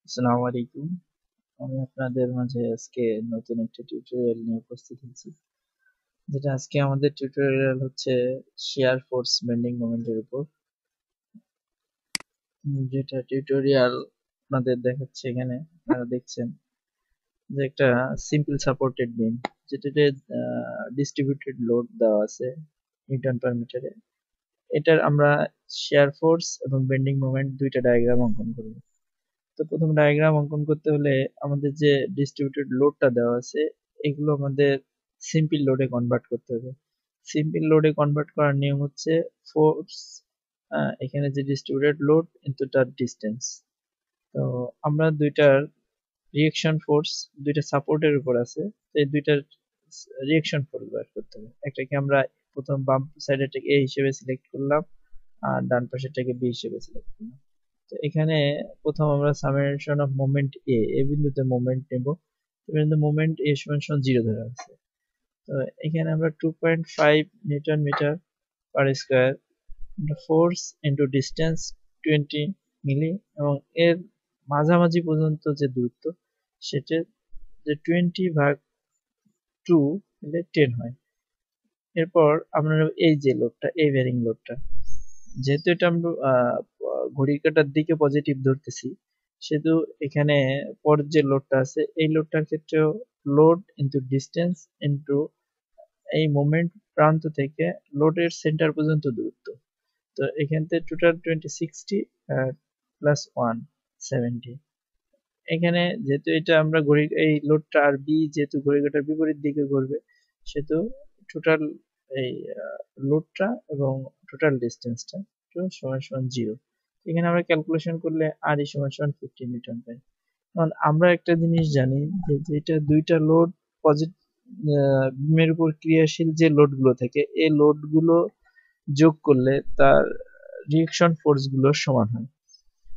আসসালামু আলাইকুম। আমি আপনাদের মাঝে আজকে নতুন একটা টিউটোরিয়াল নিয়ে উপস্থিত হয়েছি। যেটা আজকে আমাদের টিউটোরিয়াল হচ্ছে শেয়ার ফোর্স বেন্ডিং মোমেন্টের উপর। যেটা টিউটোরিয়াল আপনাদের দেখাচ্ছে এখানে, আপনারা দেখছেন যে একটা সিম্পল সাপোর্টেড বিম, যেটাতে ডিস্ট্রিবিউটেড লোড দেওয়া আছে নিউটন পার মিটারে। এটার আমরা শেয়ার ফোর্স এবং বেন্ডিং মোমেন্ট দুইটা ডায়াগ্রাম অঙ্কন করব। তো প্রথম ডায়াগ্রাম অঙ্কন করতে হলে আমাদের যে ডিস্ট্রিবিউটেড লোডটা দেওয়া আছে এগুলো আমাদের সিম্পল লোডে কনভার্ট করতে হবে। সিম্পল লোডে কনভার্ট করার নিয়ম হচ্ছে ফোর্স, এখানে যে ডিস্ট্রিবিউটেড লোড ইনটু তার ডিস্টেন্স। তো আমরা দুইটার রিয়েকশন ফোর্স দুইটা সাপোর্টের উপর আছে, তো এই দুইটার রিয়েকশন ফোর্স বের করতে হবে। একটাকে আমরা প্রথম বাম সাইডেরটাকে এ হিসেবে সিলেক্ট করলাম আর ডান পাশেরটাকে বি হিসেবে সিলেক্ট করলাম। তো এখানে প্রথম আমরা সামেশন অফ মোমেন্ট এ বিন্দুতে মোমেন্ট নেব। বিন্দু মোমেন্ট এ সমান সমান 0 ধরা আছে। তো এখানে আমরা 2.5 newton metre per square force into distance 20 milli, এবং এর মাঝামাঝি পর্যন্ত যে দূরত্ব সেটা যে 20 ভাগ 2 মিলে 10 হয়। এরপর আমরা এই যে লোডটা, এই বেয়ারিং লোডটা, যেহেতু এটা আমরা ঘড়ির কাঁটার দিকে পজিটিভ ধরতেছি, সেহেতু এখানে পরের যে লোডটা আছে এই লোডটার ক্ষেত্রেও লোড ইনটু ডিসটেন্স ইনটু এই মোমেন্ট প্রান্ত থেকে লোডের সেন্টার পর্যন্ত দূরত্ব। তো এখান থেকে টোটাল 2060 প্লাস 170। এখানে যেহেতু এটা আমরা ঘড়ি এই লোডটা আর বি যেহেতু ঘড়ির কাঁটার বিপরীত দিকে ঘুরবে, সেহেতু টোটাল এই লোডটা এবং টোটাল ডিসটেন্সটা সমান সমান 0। এখানে আমরা ক্যালকুলেশন করলে আর ই সমান সমান 50 নিউটন পাই। কারণ আমরা একটা জিনিস জানি যে যেটা দুইটা লোড পজিটিভ বিমের উপর ক্রিয়াশীল যে লোডগুলো থাকে এই লোডগুলো যোগ করলে তার রিয়েকশন ফোর্স গুলো সমান হয়।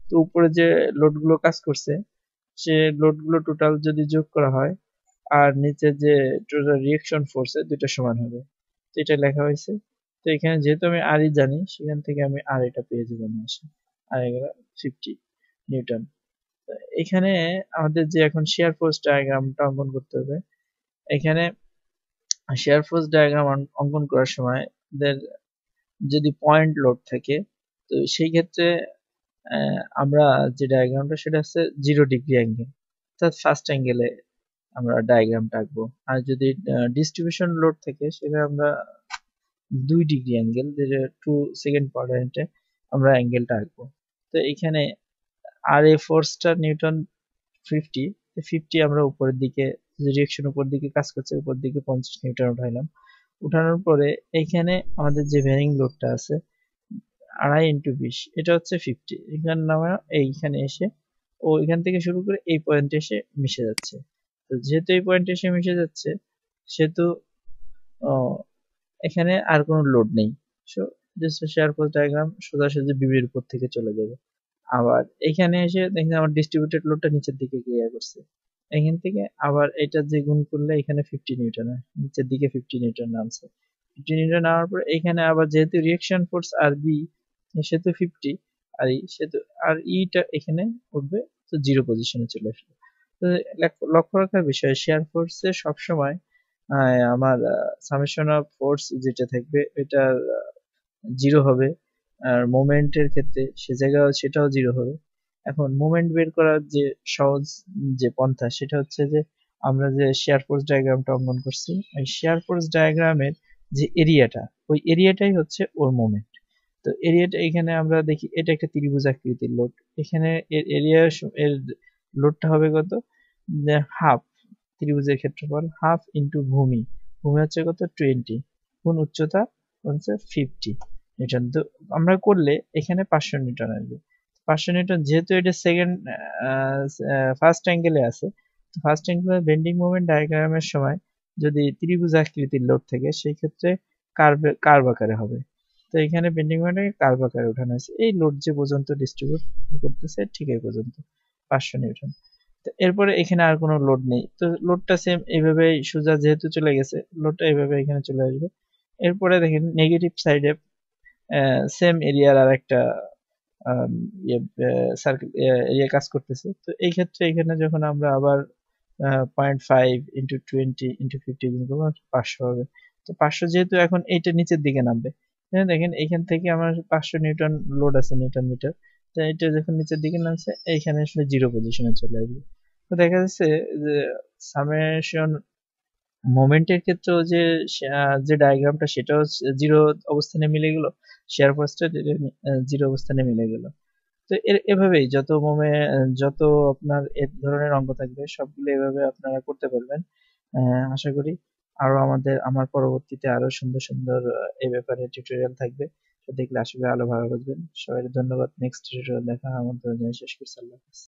তো উপরে যে লোডগুলো কাজ করছে সে লোডগুলো টোটাল যদি যোগ করা হয় আর নিচে যে টোটাল রিয়েকশন ফোর্স দুইটা সমান হবে। তো এটা লেখা হয়েছে। তো এখানে যেহেতু আমি আর ই জানি, সেখান থেকে আমি আর এটা পেয়ে যাবো নিয়ে আর এগুলো 50 নিউটন। এখানে আমাদের যে এখন শেয়ার ফোর্স ডায়াগ্রামটা অঙ্কন করতে হবে। এখানে শেয়ার ফোর্স ডায়াগ্রাম অঙ্কন করার সময় যদি পয়েন্ট লোড থাকে, তো সেই ক্ষেত্রে আমরা যে ডায়াগ্রামটা সেটা হচ্ছে 0 ডিগ্রি অ্যাঙ্গেল, অর্থাৎ ফার্স্ট অ্যাঙ্গেলে আমরা ডায়াগ্রামটা আঁকবো। আর যদি ডিস্ট্রিবিউশন লোড থাকে সেটা আমরা 2 ডিগ্রি অ্যাঙ্গেল, যেটা 2 সেকেন্ড কোয়াড্রেন্টে আমরা অ্যাঙ্গেলটা আঁকবো। তো এখানে আর এ ফোর্সটা নিউটন 50, 50 আমরা উপরের দিকে ডিরেকশন উপর দিকে কাজ করছে, উপর দিকে 50 নিউটন উঠাইলাম। উঠানোর পরে এইখানে আমাদের যে ভ্যারিং লোডটা আছে 2.5 × 20, এটা হচ্ছে 50। এখানে নামা এইখানে এসে ও এখান থেকে শুরু করে এই পয়েন্টে এসে মিশে যাচ্ছে। তো যেহেতু এই পয়েন্টে এসে মিশে যাচ্ছে সেহেতু এখানে আর কোনো লোড নেই। So just share force diagram সোজাসুজি বিমের উপর থেকে চলে যাবে। আবার এখানে এসে দেখেন আমার ডিস্ট্রিবিউটেড লোডটা নিচের দিকে ক্রিয়া করছে। এখান থেকে আবার এটা যে গুণ করলে এখানে 50 নিউটন হয়, নিচের দিকে 50 নিউটন নামছে। 50 নিউটন নামার পর এখানে আবার যেহেতু রিয়েকশন ফোর্স আর বি সেহেতু 50 আর ই সেহেতু আর ইটা এখানে উঠবে, তো 0 পজিশনে চলে আসবে। তো লক্ষ্য রাখার বিষয় শেয়ার ফোর্সে সবসময় আমার সামেশন অফ ফোর্স যেটা থাকবে এটা 0 হবে। আর মোমেন্টের ক্ষেত্রে সে জায়গায় সেটাও 0 হবে। এখন মোমেন্ট বের করার যে সহজ যে পন্থা সেটা হচ্ছে যে আমরা যে শেয়ার ফোর্স ডায়াগ্রামটা অঙ্কন করছি, এই শেয়ার ফোর্স ডায়াগ্রামের যে এরিয়াটা, ওই এরিয়াটাই হচ্ছে ওর মোমেন্ট। তো এরিয়াটা এখানে আমরা দেখি এটা একটা ত্রিভুজ আকৃতির লোড। এখানে এর এরিয়া এর লোডটা হবে কত, হাফ ত্রিভুজের ক্ষেত্রফল হাফ ইন্টু ভূমি। ভূমি হচ্ছে কত 20 গুণ উচ্চতা হচ্ছে 50 নিউটন। তো আমরা করলে এখানে 500 নিউটন আসবে। 500 নিউটন যেহেতু এটা সেকেন্ড ফার্স্ট অ্যাঙ্গেলে আছে, তো ফার্স্ট অ্যাঙ্গেলের বেন্ডিং মোমেন্ট ডায়াগ্রামের সময় যদি ত্রিভুজ আকৃতির লোড থাকে সেই ক্ষেত্রে কার্ভ আকারে হবে। তো এখানে বেন্ডিং মোমেন্টটাকে কার্ভ আকারে উঠানো হয়েছে এই লোড যে পর্যন্ত ডিস্ট্রিবিউট করতেছে ঠিক এই পর্যন্ত 500 নিউটন। তো এরপরে এখানে আর কোনো লোড নেই, তো লোডটা সেম এইভাবেই সোজা যেহেতু চলে গেছে লোডটা এইভাবে এখানে চলে আসবে। এরপরে দেখেন নেগেটিভ সাইডে সেম এরিয়ার আর একটা সার্কেল এরিয়া কাজ করতেছে। তো এই ক্ষেত্রে এখানে যখন আমরা আবার 0.5 × 20 × 50 গুণ করবো 500 হবে। তো 500 যেহেতু এখন এইটা নিচের দিকে নামবে, এখানে দেখেন এইখান থেকে আমার 500 নিউটন লোড আছে, নিউটন মিটার। তো এটা যখন নিচের দিকে নামছে এইখানে আসলে জিরো পজিশনে চলে আসবে। তো দেখা যাচ্ছে যে সামেশন মোমেন্টের ক্ষেত্রেও যে যে ডায়াগ্রামটা সেটাও জিরো অবস্থানে মিলে গেল, শেয়ার ফোর্সটা জিরো অবস্থানে মিলে গেল। তো এভাবেই যত আপনার এ ধরনের অঙ্ক থাকবে সবগুলো এভাবে আপনারা করতে পারবেন। আশা করি আরো আমার পরবর্তীতে আরো সুন্দর সুন্দর এই ব্যাপারে টিউটোরিয়াল থাকবে। তো দেখলে আসলে আলো ভালো বুঝবেন। সবাইকে ধন্যবাদ। নেক্সট টিউটোরিয়াল দেখা আমাদের জন্য শেষ করছি। আল্লাহ হাফেজ।